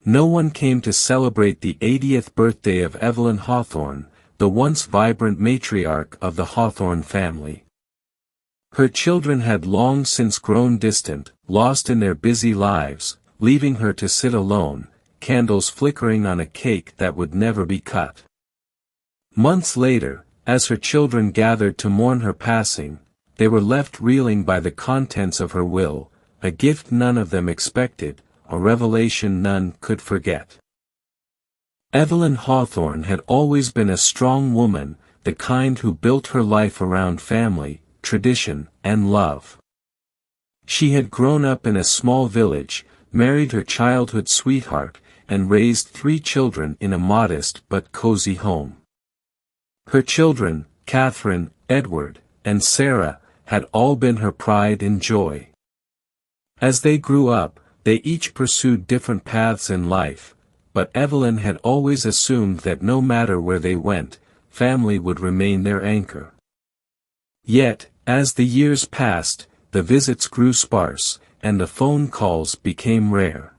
No one came to celebrate the 80th birthday of Evelyn Hawthorne, the once vibrant matriarch of the Hawthorne family. Her children had long since grown distant, lost in their busy lives, leaving her to sit alone, candles flickering on a cake that would never be cut. Months later, as her children gathered to mourn her passing, they were left reeling by the contents of her will, a gift none of them expected, a revelation none could forget. Evelyn Hawthorne had always been a strong woman, the kind who built her life around family, tradition, and love. She had grown up in a small village, married her childhood sweetheart, and raised 3 children in a modest but cozy home. Her children, Catherine, Edward, and Sarah, had all been her pride and joy. As they grew up, they each pursued different paths in life, but Evelyn had always assumed that no matter where they went, family would remain their anchor. Yet, as the years passed, the visits grew sparse, and the phone calls became rare.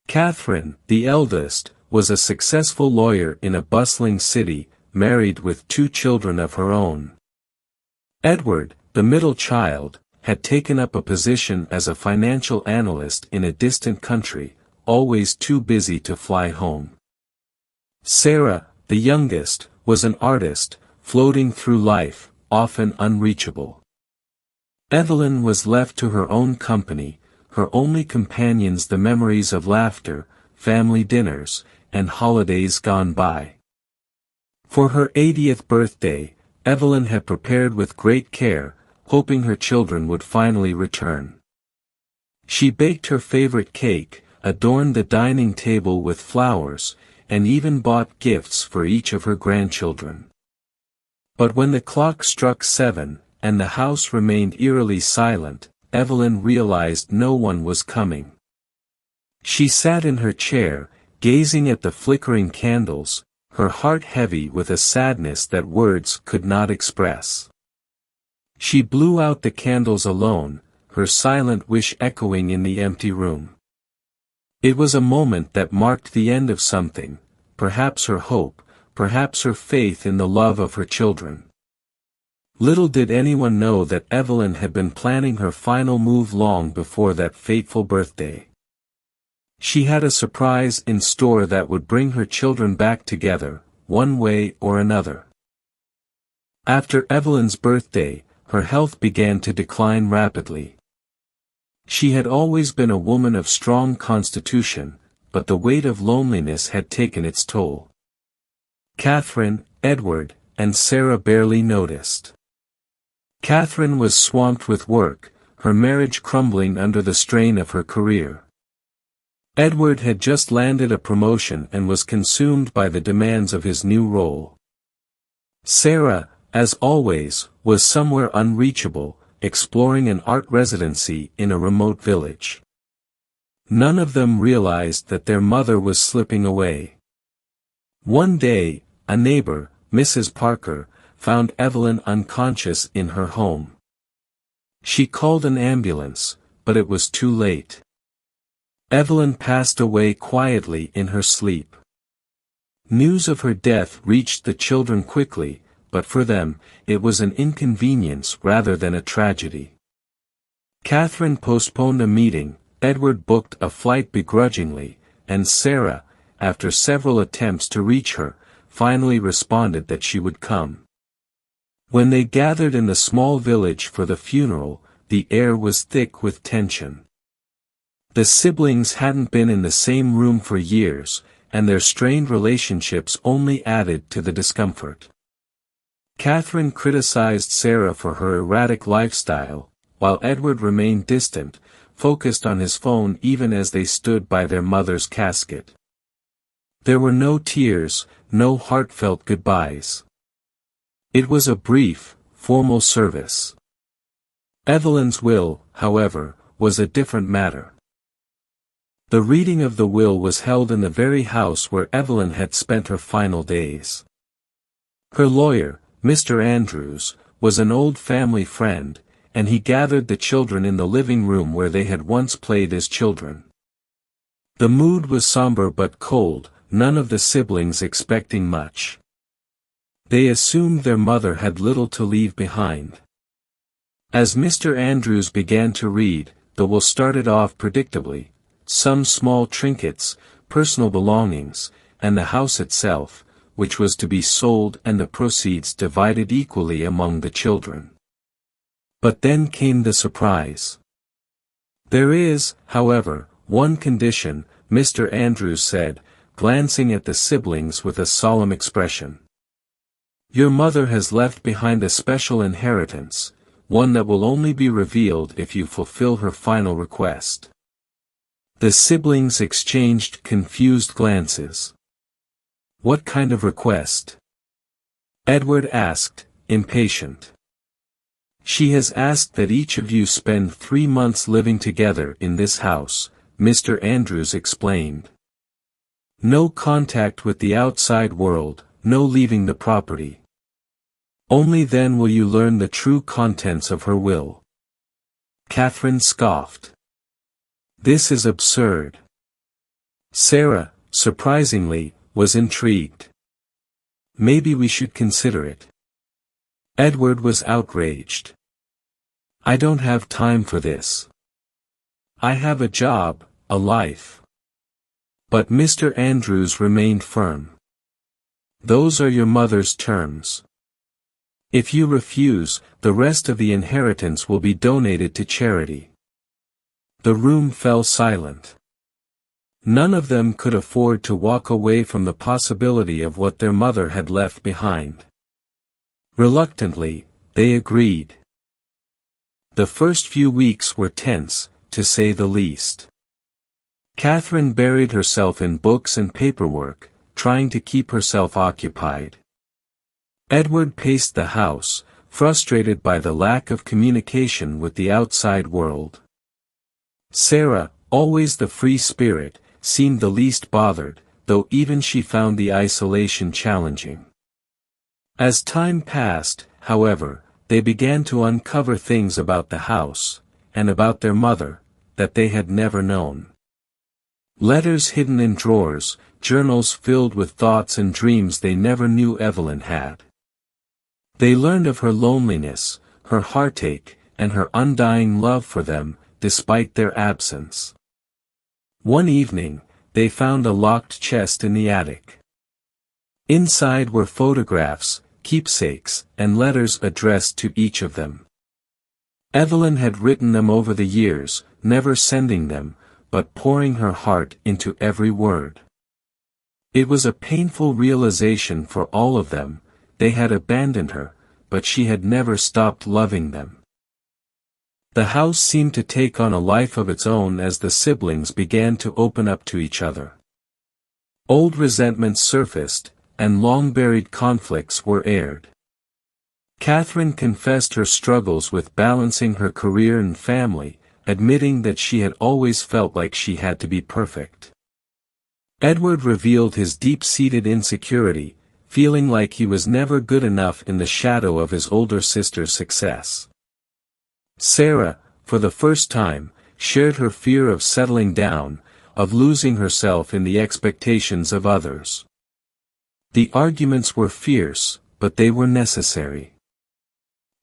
Catherine, the eldest, was a successful lawyer in a bustling city, married with 2 children of her own. Edward, the middle child, had taken up a position as a financial analyst in a distant country, always too busy to fly home. Sarah, the youngest, was an artist, floating through life, often unreachable. Evelyn was left to her own company, her only companions the memories of laughter, family dinners, and holidays gone by. For her 80th birthday, Evelyn had prepared with great care, hoping her children would finally return. She baked her favorite cake, adorned the dining table with flowers, and even bought gifts for each of her grandchildren. But when the clock struck 7, and the house remained eerily silent, Evelyn realized no one was coming. She sat in her chair, gazing at the flickering candles, her heart heavy with a sadness that words could not express. She blew out the candles alone, her silent wish echoing in the empty room. It was a moment that marked the end of something, perhaps her hope, perhaps her faith in the love of her children. Little did anyone know that Evelyn had been planning her final move long before that fateful birthday. She had a surprise in store that would bring her children back together, one way or another. After Evelyn's birthday, her health began to decline rapidly. She had always been a woman of strong constitution, but the weight of loneliness had taken its toll. Catherine, Edward, and Sarah barely noticed. Catherine was swamped with work, her marriage crumbling under the strain of her career. Edward had just landed a promotion and was consumed by the demands of his new role. Sarah, as always, was somewhere unreachable, exploring an art residency in a remote village. None of them realized that their mother was slipping away. One day, a neighbor, Mrs. Parker, found Evelyn unconscious in her home. She called an ambulance, but it was too late. Evelyn passed away quietly in her sleep. News of her death reached the children quickly, but for them, it was an inconvenience rather than a tragedy. Catherine postponed a meeting, Edward booked a flight begrudgingly, and Sarah, after several attempts to reach her, finally responded that she would come. When they gathered in the small village for the funeral, the air was thick with tension. The siblings hadn't been in the same room for years, and their strained relationships only added to the discomfort. Catherine criticized Sarah for her erratic lifestyle, while Edward remained distant, focused on his phone even as they stood by their mother's casket. There were no tears, no heartfelt goodbyes. It was a brief, formal service. Evelyn's will, however, was a different matter. The reading of the will was held in the very house where Evelyn had spent her final days. Her lawyer, Mr. Andrews, was an old family friend, and he gathered the children in the living room where they had once played as children. The mood was somber but cold, none of the siblings expecting much. They assumed their mother had little to leave behind. As Mr. Andrews began to read, the will started off predictably, some small trinkets, personal belongings, and the house itself, which was to be sold and the proceeds divided equally among the children. But then came the surprise. "There is, however, one condition," Mr. Andrews said, glancing at the siblings with a solemn expression. "Your mother has left behind a special inheritance, one that will only be revealed if you fulfill her final request." The siblings exchanged confused glances. "What kind of request?" Edward asked, impatient. "She has asked that each of you spend 3 months living together in this house," Mr. Andrews explained. "No contact with the outside world, no leaving the property. Only then will you learn the true contents of her will." Catherine scoffed. "This is absurd." Sarah, surprisingly, was intrigued. "Maybe we should consider it." Edward was outraged. "I don't have time for this. I have a job, a life." But Mr. Andrews remained firm. "Those are your mother's terms. If you refuse, the rest of the inheritance will be donated to charity." The room fell silent. None of them could afford to walk away from the possibility of what their mother had left behind. Reluctantly, they agreed. The first few weeks were tense, to say the least. Catherine buried herself in books and paperwork, trying to keep herself occupied. Edward paced the house, frustrated by the lack of communication with the outside world. Sarah, always the free spirit, seemed the least bothered, though even she found the isolation challenging. As time passed, however, they began to uncover things about the house, and about their mother, that they had never known. Letters hidden in drawers, journals filled with thoughts and dreams they never knew Evelyn had. They learned of her loneliness, her heartache, and her undying love for them, despite their absence. One evening, they found a locked chest in the attic. Inside were photographs, keepsakes, and letters addressed to each of them. Evelyn had written them over the years, never sending them, but pouring her heart into every word. It was a painful realization for all of them. They had abandoned her, but she had never stopped loving them. The house seemed to take on a life of its own as the siblings began to open up to each other. Old resentments surfaced, and long-buried conflicts were aired. Catherine confessed her struggles with balancing her career and family, admitting that she had always felt like she had to be perfect. Edward revealed his deep-seated insecurity, feeling like he was never good enough in the shadow of his older sister's success. Sarah, for the first time, shared her fear of settling down, of losing herself in the expectations of others. The arguments were fierce, but they were necessary.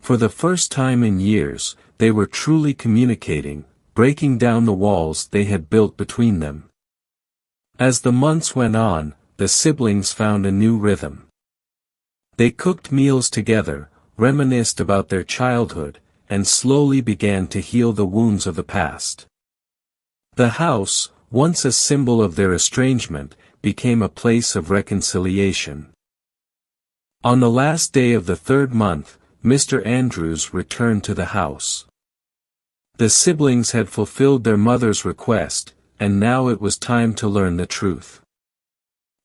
For the first time in years, they were truly communicating, breaking down the walls they had built between them. As the months went on, the siblings found a new rhythm. They cooked meals together, reminisced about their childhood, and slowly began to heal the wounds of the past. The house, once a symbol of their estrangement, became a place of reconciliation. On the last day of the 3rd month, Mr. Andrews returned to the house. The siblings had fulfilled their mother's request, and now it was time to learn the truth.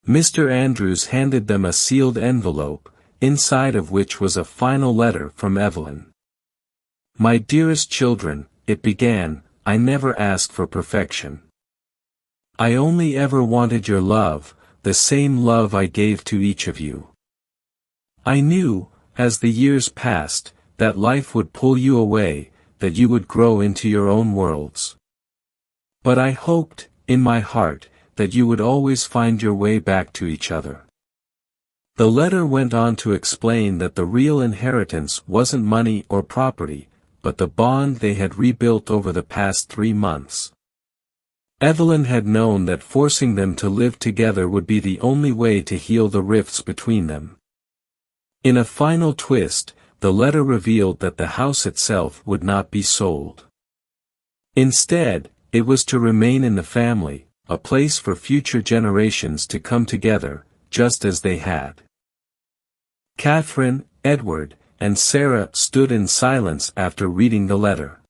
Mr. Andrews handed them a sealed envelope, inside of which was a final letter from Evelyn. "My dearest children," it began, "I never asked for perfection. I only ever wanted your love, the same love I gave to each of you. I knew, as the years passed, that life would pull you away, that you would grow into your own worlds. But I hoped, in my heart, that you would always find your way back to each other. The letter went on to explain that the real inheritance wasn't money or property, but the bond they had rebuilt over the past 3 months. Evelyn had known that forcing them to live together would be the only way to heal the rifts between them. In a final twist, the letter revealed that the house itself would not be sold. Instead, it was to remain in the family, a place for future generations to come together, just as they had. Catherine, Edward, and Sarah stood in silence after reading the letter.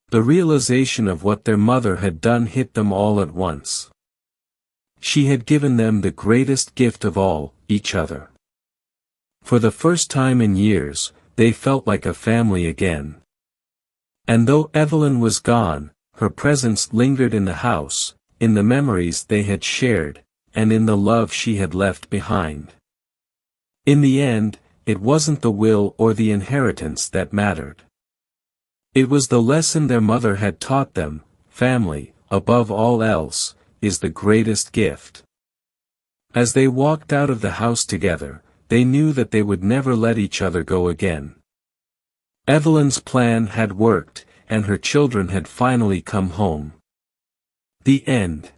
The realization of what their mother had done hit them all at once. She had given them the greatest gift of all, each other. For the first time in years, they felt like a family again. And though Evelyn was gone, her presence lingered in the house, in the memories they had shared, and in the love she had left behind. In the end, it wasn't the will or the inheritance that mattered. It was the lesson their mother had taught them: family, above all else, is the greatest gift. As they walked out of the house together, they knew that they would never let each other go again. Evelyn's plan had worked, and her children had finally come home. The end.